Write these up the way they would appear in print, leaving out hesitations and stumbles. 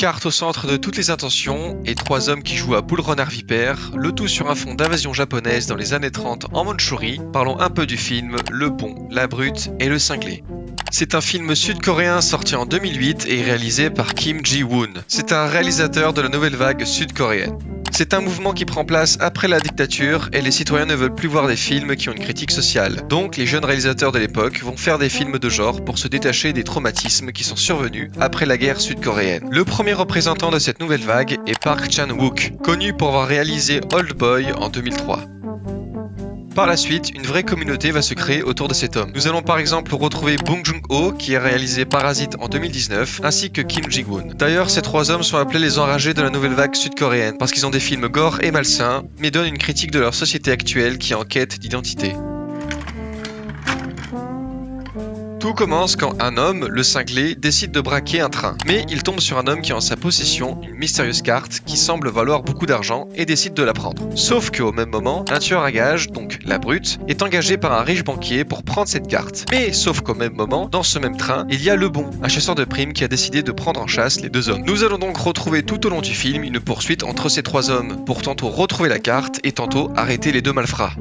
carte au centre de toutes les intentions et 3 hommes qui jouent à boule renard vipère, le tout sur un fond d'invasion japonaise dans les années 30 en Mandchourie. Parlons un peu du film Le Bon, la Brute et le Cinglé. C'est un film sud-coréen sorti en 2008 et réalisé par Kim Ji-woon. C'est un réalisateur de la nouvelle vague sud-coréenne. C'est un mouvement qui prend place après la dictature et les citoyens ne veulent plus voir des films qui ont une critique sociale. Donc les jeunes réalisateurs de l'époque vont faire des films de genre pour se détacher des traumatismes qui sont survenus après la guerre sud-coréenne. Le premier représentant de cette nouvelle vague est Park Chan-wook, connu pour avoir réalisé Old Boy en 2003. Par la suite, une vraie communauté va se créer autour de cet homme. Nous allons par exemple retrouver Bong Joon-ho qui a réalisé Parasite en 2019, ainsi que Kim Ji-woon. D'ailleurs, ces 3 hommes sont appelés les enragés de la nouvelle vague sud-coréenne, parce qu'ils ont des films gore et malsains, mais donnent une critique de leur société actuelle qui est en quête d'identité. Tout commence quand un homme, le cinglé, décide de braquer un train. Mais il tombe sur un homme qui a en sa possession une mystérieuse carte qui semble valoir beaucoup d'argent et décide de la prendre. Sauf qu'au même moment, un tueur à gages, donc la brute, est engagé par un riche banquier pour prendre cette carte. Mais sauf qu'au même moment, dans ce même train, il y a le bon, un chasseur de primes qui a décidé de prendre en chasse les 2 hommes. Nous allons donc retrouver tout au long du film une poursuite entre ces 3 hommes pour tantôt retrouver la carte et tantôt arrêter les 2 malfrats.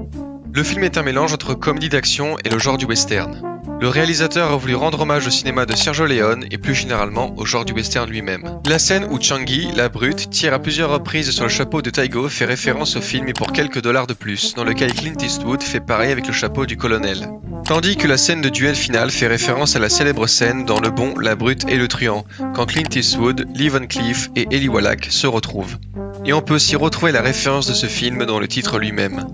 Le film est un mélange entre comédie d'action et le genre du western. Le réalisateur a voulu rendre hommage au cinéma de Sergio Leone et plus généralement au genre du western lui-même. La scène où Changi, la brute, tire à plusieurs reprises sur le chapeau de Taigo fait référence au film et pour quelques dollars de plus, dans lequel Clint Eastwood fait pareil avec le chapeau du colonel. Tandis que la scène de duel final fait référence à la célèbre scène dans Le Bon, la Brute et le Truand, quand Clint Eastwood, Lee Van Cleef et Eli Wallach se retrouvent. Et on peut aussi retrouver la référence de ce film dans le titre lui-même.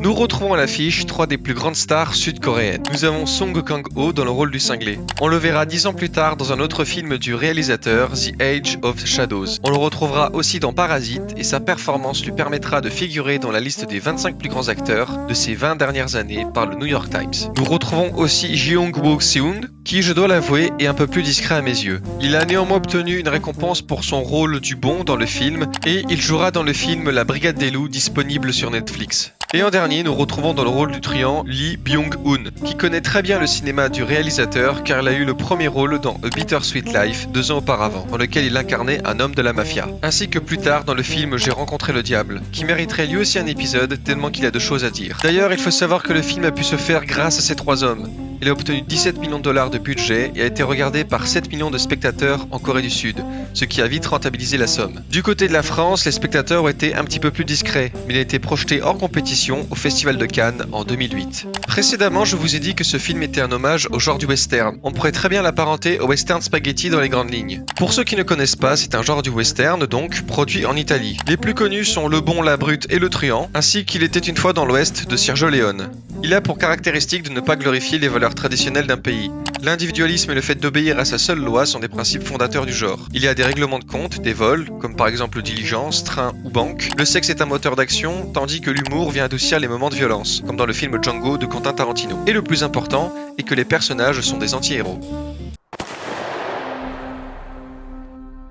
Nous retrouvons à l'affiche 3 des plus grandes stars sud-coréennes. Nous avons Song Kang-ho dans le rôle du cinglé. On le verra 10 ans plus tard dans un autre film du réalisateur, The Age of Shadows. On le retrouvera aussi dans Parasite et sa performance lui permettra de figurer dans la liste des 25 plus grands acteurs de ces 20 dernières années par le New York Times. Nous retrouvons aussi Jeong-woo-seung, qui, je dois l'avouer, est un peu plus discret à mes yeux. Il a néanmoins obtenu une récompense pour son rôle du bon dans le film et il jouera dans le film La Brigade des Loups disponible sur Netflix. Et en dernier, nous retrouvons dans le rôle du truand Lee Byung-hun, qui connaît très bien le cinéma du réalisateur car il a eu le premier rôle dans A Bittersweet Life 2 ans auparavant, dans lequel il incarnait un homme de la mafia. Ainsi que plus tard dans le film J'ai rencontré le diable, qui mériterait lui aussi un épisode tellement qu'il a de choses à dire. D'ailleurs, il faut savoir que le film a pu se faire grâce à ces 3 hommes. Il a obtenu 17 millions de dollars de budget et a été regardé par 7 millions de spectateurs en Corée du Sud, ce qui a vite rentabilisé la somme. Du côté de la France, les spectateurs ont été un petit peu plus discrets, mais il a été projeté hors compétition au Festival de Cannes en 2008. Précédemment, je vous ai dit que ce film était un hommage au genre du western. On pourrait très bien l'apparenter au western spaghetti dans les grandes lignes. Pour ceux qui ne connaissent pas, c'est un genre du western, donc, produit en Italie. Les plus connus sont Le Bon, la Brute et le Truand, ainsi qu'il était une fois dans l'Ouest de Sergio Leone. Il a pour caractéristique de ne pas glorifier les valeurs traditionnelles d'un pays. L'individualisme et le fait d'obéir à sa seule loi sont des principes fondateurs du genre. Il y a des règlements de compte, des vols, comme par exemple diligence, train ou banque. Le sexe est un moteur d'action, tandis que l'humour vient adoucir les moments de violence, comme dans le film Django de Quentin Tarantino. Et le plus important est que les personnages sont des anti-héros.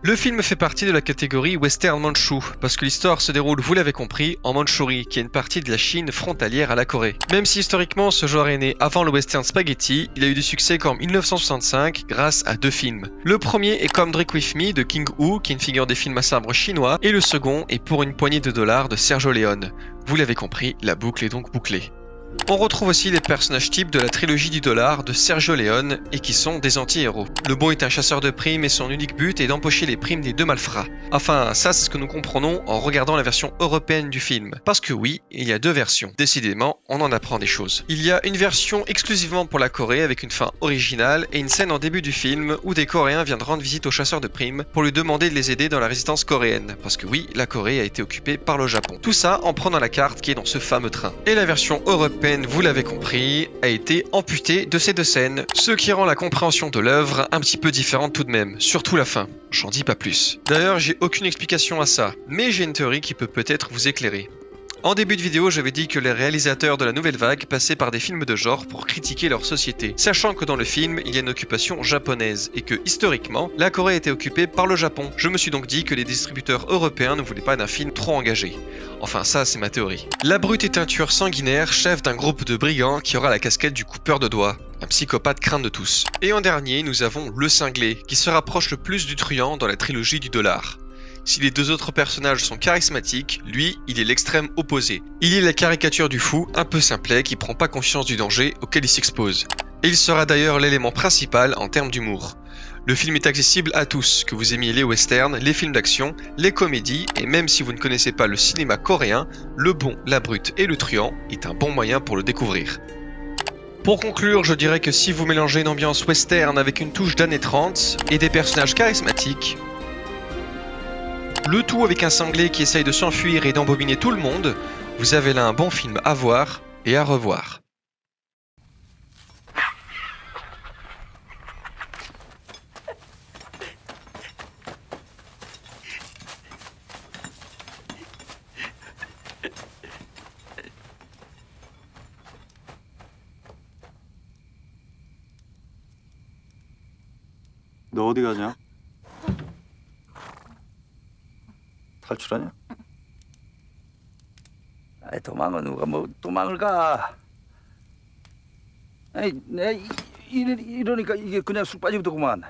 Le film fait partie de la catégorie western mandchou, parce que l'histoire se déroule, vous l'avez compris, en Mandchourie, qui est une partie de la Chine frontalière à la Corée. Même si historiquement ce genre est né avant le western spaghetti, il a eu du succès qu'en 1965 grâce à 2 films. Le premier est Come Drink With Me de King Hu, qui est une figure des films à sabre chinois, et le second est Pour une poignée de dollars de Sergio Leone. Vous l'avez compris, la boucle est donc bouclée. On retrouve aussi les personnages types de la trilogie du dollar de Sergio Leone et qui sont des anti-héros. Le bon est un chasseur de primes et son unique but est d'empocher les primes des 2 malfrats. Enfin, ça c'est ce que nous comprenons en regardant la version européenne du film. Parce que oui, il y a 2 versions. Décidément, on en apprend des choses. Il y a une version exclusivement pour la Corée avec une fin originale et une scène en début du film où des Coréens viennent rendre visite au chasseur de primes pour lui demander de les aider dans la résistance coréenne. Parce que oui, la Corée a été occupée par le Japon. Tout ça en prenant la carte qui est dans ce fameux train. Et la version européenne, vous l'avez compris, a été amputée de ces 2 scènes, ce qui rend la compréhension de l'œuvre un petit peu différente tout de même, surtout la fin. J'en dis pas plus. D'ailleurs, j'ai aucune explication à ça, mais j'ai une théorie qui peut peut-être vous éclairer. En début de vidéo, j'avais dit que les réalisateurs de la nouvelle vague passaient par des films de genre pour critiquer leur société, sachant que dans le film, il y a une occupation japonaise et que, historiquement, la Corée était occupée par le Japon. Je me suis donc dit que les distributeurs européens ne voulaient pas d'un film trop engagé. Enfin, ça, c'est ma théorie. La Brute est un tueur sanguinaire, chef d'un groupe de brigands qui aura la casquette du coupeur de doigts. Un psychopathe craint de tous. Et en dernier, nous avons le cinglé, qui se rapproche le plus du truand dans la trilogie du dollar. Si les deux autres personnages sont charismatiques, lui, il est l'extrême opposé. Il est la caricature du fou, un peu simplet, qui prend pas conscience du danger auquel il s'expose. Et il sera d'ailleurs l'élément principal en termes d'humour. Le film est accessible à tous, que vous aimiez les westerns, les films d'action, les comédies, et même si vous ne connaissez pas le cinéma coréen, Le Bon, la Brute et le Truand est un bon moyen pour le découvrir. Pour conclure, je dirais que si vous mélangez une ambiance western avec une touche d'années 30 et des personnages charismatiques, le tout avec un cinglé qui essaye de s'enfuir et d'embobiner tout le monde, vous avez là un bon film à voir et à revoir. 너 어디 가냐? 탈출하냐? 아이, 도망은 누가 뭐 도망을 가? 아니, 내가 이러니까 이게 그냥 쑥 빠지더구만.